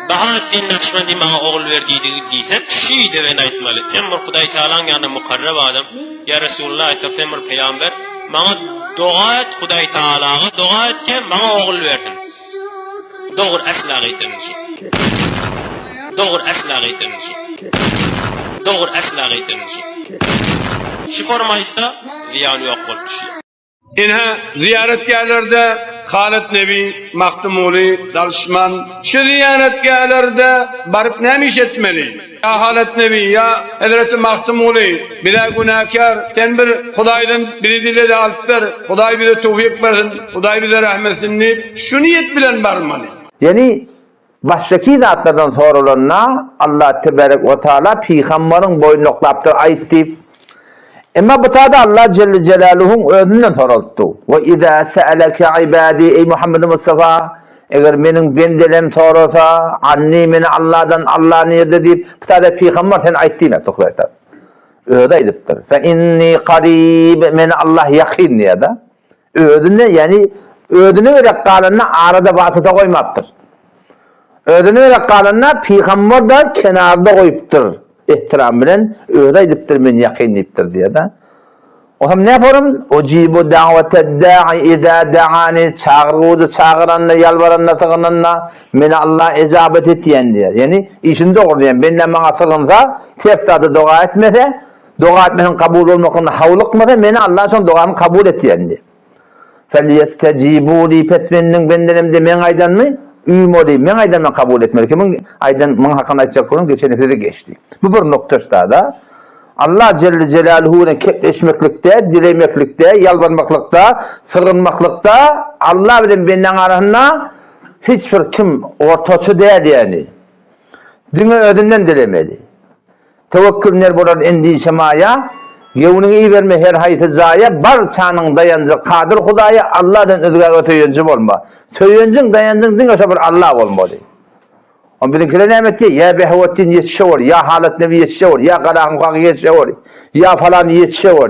Bahattin Nakşibendi bana oğul verdiydi diysen, şiy de ben aytmalı. Sen bir Huday Teala'nın yanında mukarrab adam, ya Resulullah sen bir peygamber, bana dua et Huday Teala'ya, dua et ki bana oğul versin. Doğru asla gaytırmışı. Doğru asla gaytırmışı. Doğru asla gaytırmışı. Şu formaysa ziyanı yok olmuş. İnha ziyaretgâhlerde Halit Nebi, Mahtumuli, Dalşman şu ziyaretgâhlerde barıp ne iş etmeli? Ya Halit Nebi, ya Hazreti Mahtumuli, bile günahkar, sen bir Huday'dan biri dile de alıp ver, Huday bize tevfik versin, Huday bize rahmetsin deyip şu niyet bilen barmalı. Yani baştaki zatlardan sorularına Allah Tebarek ve Teala Peygamberin boyunluklaptır ayet deyip ama bu taada Allah Celle Celaluhu'nun özünden soruldu. Ve izâ se'eleke ibâdî ey Muhammed Mustafa eğer benim bendelem sorulsa anni meni Allah'dan Allah nerede deyip bu taada Peygamber sen ayet deyip toklaytar. Öyle ediptir. Fe inni qarib meni Allah yakin ya da özüne yani özüne göre kalanına arada vasıta koymaptır. Özüne göre kalanına Peygamber de kenarda koyuptur. İhtiram bilen öyle ediptir men yakinliptir diye de. O zaman ne yaparım? Ucibu da'vete da'i izâ da'ani çağırıdı çağıranla yalvaranla tığınanla meni Allah icabet et diyen diye. Yani işin doğru diyen. Benden bana sığınsa tefsada dua etmese dua etmenin kabul olmakında havlıkmasa meni Allah son duamı kabul et diyen diye. فَلْيَسْتَجِيبُوا لِي pesmeninin bendenim de men aydan mı? Ümoli, men aydan mı kabul etmeli ki? Men aydan men hakkında açacak konum geçen efede geçti. Bu bir nokta da Allah Celle Celaluhu'na kepleşmeklikte, dilemeklikte, yalvarmaklıkta, sığınmaklıkta Allah bilen benden arasında hiçbir kim ortaçı değil yani. Dini ödünden dilemeli. Tevekküller buradan indi semaya, gevunu iyi verme her hayatı zaya, barçanın dayancı kadir Hudaya Allah'dan özgür söylencim olma. Söylencin dayancın din aşağı Allah olmalı. Ama bizimkiler ne etti? Ya behvettin yetişiyor, ya Halit Nebi yetişiyor, ya Karahın Kakı yetişiyor, ya falan yetişiyor.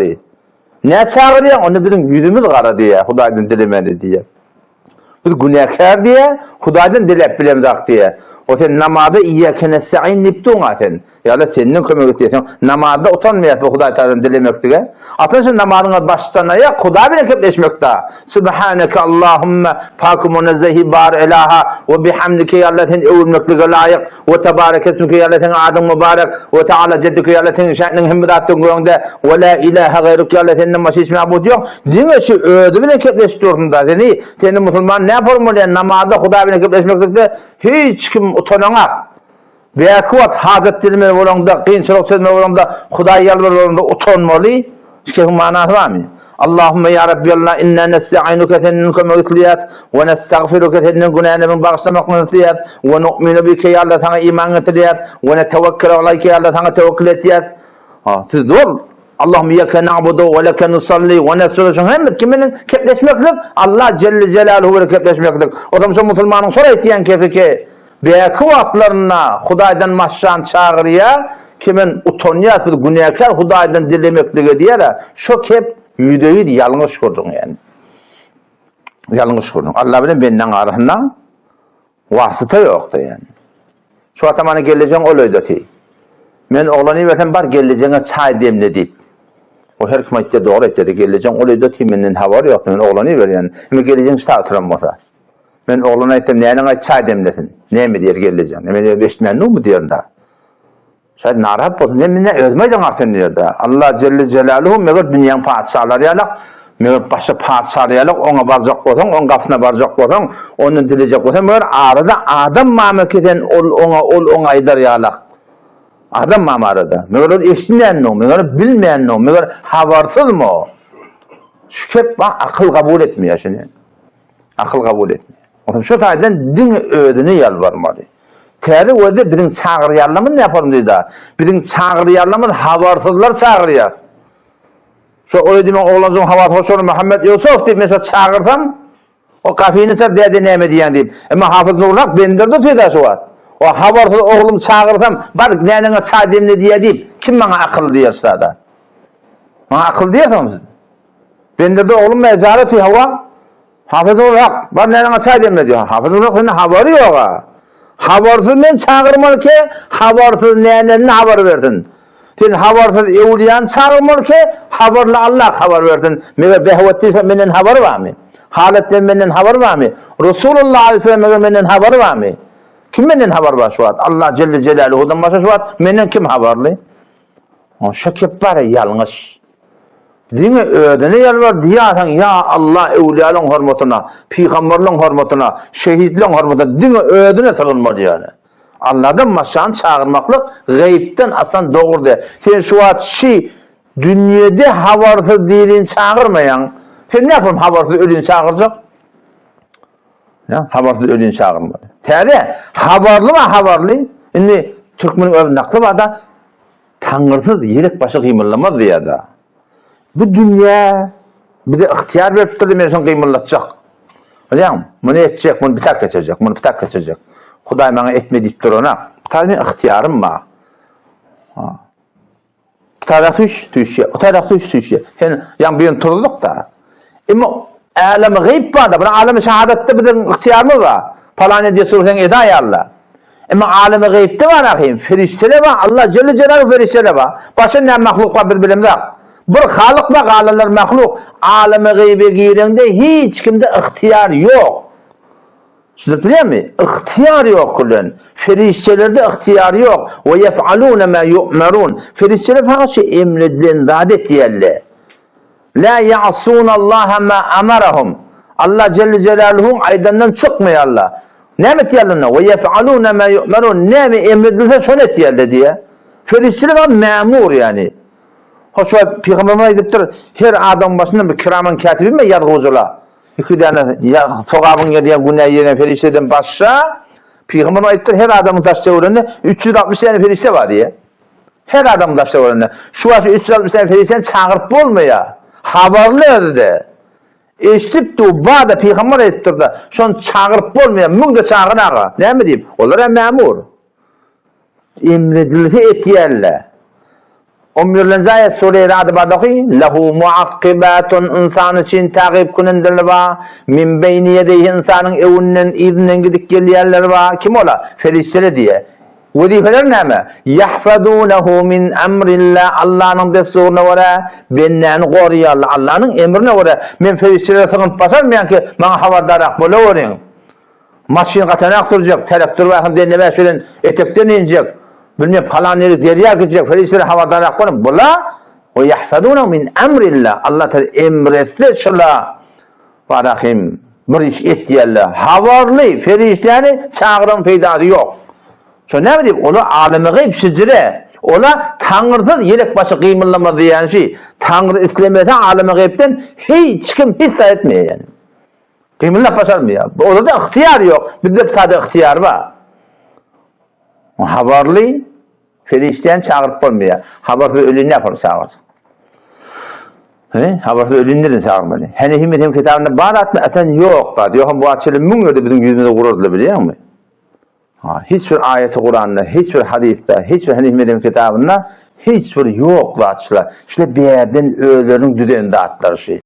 Ne çağırıyor? Onu bizim yüzümüz kara diye, Huday'dan dilemeli diye. Biz günahkar diye, Huday'dan dilep bilemezak diye. O sen namazda iyyâke nesta'in niptun aten. Ya da senin kömek ediyorsun. Namazda utanmayasın bu Huday Teala'dan dilemek diye. Aslında namazına baştan ya Huday bile kepleşmekte. Subhaneke Allahümme pakı munezzehi bar ilaha ve bihamdike ya Allah sen övülmekliğe layık ve tebarek esmike ya Allah sen adın mübarek ve Teala ceddike ya Allah sen şe'nin himmedattın koyunda ve la ilahe gayruk ya Allah senin başı hiç mabud yok. Dine şu ödü bile kepleştiriyorsun da seni. Senin Müslüman ne yapalım öyle namazda Huday bile kepleşmekte hiç kim utanana Beyakıvat hazret dilime volanda, kıyınçılık sözme volanda, Huday yalvar volanda utanmalı. İşte manası var mı? Allahümme ya Rabbi Allah inna nesta'inuke senin kömekliğet ve nestağfiruke senin günahını bağışlamaklığet ve nu'minu bike ya Allah sana iman getiriyet ve netevekkül alayke ya Allah sana tevekkül etiyet. Siz dur. Allahümme yeke na'budu ve leke nusalli ve nesulusun hem kimin kepleşmeklik? Allah Celle Celaluhu ile kepleşmeklik. O zaman şu Müslümanın sonra etiyen kefike Beyakı vaklarına Huday'dan maşşan çağırıya kimin utanıyat bir günahkar Huday'dan dilemekliğe diye de şu hep yüdeyi yanlış kurdun yani. Yanlış kurdun. Allah bilen benden arasında vasıta yoktu yani. Şu atamanı geleceğin olaydı ki. Ben oğlanı versen bar geleceğine çay demle deyip. O her kımayette doğru et dedi. Geleceğin olaydı ki benden havar yoktu. Ben oğlanı ver yani. Ama geleceğin işte oturamasa. Ben oğluna ettim, neyine çay demlesin. Ne mi diyor geleceğim? Ne diyor, beşmenli mu diyor da. Şayet narap olsun, ne özmeyden artın diyor da. Allah Celle Celaluhu, meğer dünyanın padişahları yalak, meğer başka padişahları yalak, ona baracak olsan, onun kapısına baracak olsan, onun dilecek olsan, meğer arada adam mameketen ona aydar yalak. Adam mamarada. Meğer eşitmeyen mi o, meğer bilmeyen mi o, meğer havarsız mı o? Şu hep akıl kabul etmiyor şimdi. Akıl kabul etmiyor. Şu sayeden din ödünü yalvarmalı. Teri özü bizim çağır yarlamın ne yapalım diyor da. Bizim çağır yarlamın havarsızlar çağırıyor. Şu ödümün oğlancığın havarsız olur Muhammed Yusuf deyip mesela çağırsam o kafini sar dedi neyme diyen deyip. Ama Hafız Nurlak bendirdi diyor da şu var. O havarsız oğlum çağırsam bak neyine çağ demli diye deyip kim bana akıl diyorsa da. Bana akıl diyorsa mı siz? Bendirdi oğlum mecaret hava. Hafız Nurlak, bak neyine çay demle diyor. Hafız Nurlak senin havarı yok ha. Habarsız men çağırmalı ki habarsız neyden haber verdin. Sen habarsız evliyan çağırmalı ki haberle Allah haber verdin. Mege behvetti menden haber var mı? Haletten menden haber var mı? Resulullah Aleyhisselam menden haber var mı? Kim menden haber var şu an? Allah Celle Celaluhu'dan başka şu an menden kim haberli? O şekip var yalnız. Dine ödene yalvar diyasan ya Allah evliyaların hürmetine, peygamberlerin hürmetine, şehitlerin hürmetine dine ödene sığınmalı yani. Allah'dan maşan çağırmaklık gayipten aslan doğru de. Sen şu an dünyada habersız dilini çağırmayan, sen ne yapalım habersız ölünü çağıracak? Ya habersız ölünü çağırmalı. Tede haberli mi haberli? Şimdi Türkmenin öyle naklı var da tanrısız yelek başı kıyımlanmaz diye da. Bu dünya bize ihtiyar verip de men kıyımlanacak. Öyle bunu edecek, bunu bitak geçecek, bunu bitak geçecek. Huday bana etme deyip durana. Tabii ihtiyarım var. Bu taraf tüşe, o taraf tüşe. Yani bir turluk da. Ama alem gayb var da, buna alem şehadette bizim ihtiyarımız var. Falan diye sorsan eda ya Allah. Ama alem gaybde var akıyım. Ferişteler var. Allah Celle Celaluhu ferişteler var. Başka ne mahluk var biz bilemde. Bir halık var, alalar mahluk. Alem gaybe girende hiç kimde ihtiyar yok. Siz biliyor musunuz? İhtiyar yok kullan. Feriştelerde ihtiyar yok. Ve yef'alûne mâ yu'merûn. Ferişteler fakat emredilen dadet yerler. La ya'sûnallâhe mâ amarahum. Allah Celle Celaluhu aydandan çıkmıyor Allah. Ne mi diyerler? Ve yef'alûne mâ yu'merûn. Ne mi emredilse şunu et diyerler diye. Ferişteler var memur yani. Hoş var Peygamber'e gidiptir. Her adam başında bir kiramen katibi mi yargıcılar? İki tane ya sokağın yediği günah yenen ferişteden başka Peygamber'e gidiptir. Her adamın taşta oranında 360 tane ferişte var diye. Her adamın taşta oranında. Şu an 360 tane ferişten çağırıp olmuyor. Haberli ödedi. Eşitip de bağda Peygamber ettirdi. Şunu çağırıp olmuyor. Münge çağırın ağa. Ne mi diyeyim? Onlara memur. Emredilse etiyerler. Ömürlen zayet sureye adı bardaki lehu muakkibatun insan için takip künendirler var. Min beyni yedeyi insanın evinden izinden gidip geliyerler var. Kim ola? Ferişteli diye. Vazifeler ne mi? Yahfadunehu min emrillah. Allah'ın desturuna vara benden koruyarlar. Allah'ın emrine vara. Men feriştelere sakın basarmayan ki bana havadarak böyle olayım. Maşin katana aktaracak. Telektör var. Deneme söylen etekten inecek. Bilmem falan yeri deriye gidecek. Ferişleri havadan aktarım. Bula ve yahfadunehu min emrillah. Allah Teala emretse şula varakim bir iş et diyerler. Havarlı ferişlerini çağıran peydası yok. Şu ne bileyim? Onu alemi gayb sicire. Ola tanrısız yelek başı kıyımlanmaz diyen şey. Tanrı istemese alemi gaybden hiç kim hissa etmiyor yani. Kıyımlanmaz başarmıyor. Orada da ihtiyar yok. Bizde bir tane ihtiyar var. Haberli ferişten çağırıp olmuyor. Habersiz ölünü ne yapar çağırsın? Habersiz ölünü neden çağırmalı? Hani himmetim kitabında bağlatma esen yok da. Diyor bu açılı müngördü bizim yüzümüzde kururdu biliyor musun? Hiçbir ayeti Kur'an'da, hiçbir hadiste, hiçbir himmetim kitabında hiçbir yok da açılı. İşte bir yerden ölülerin düzeninde atlar şey.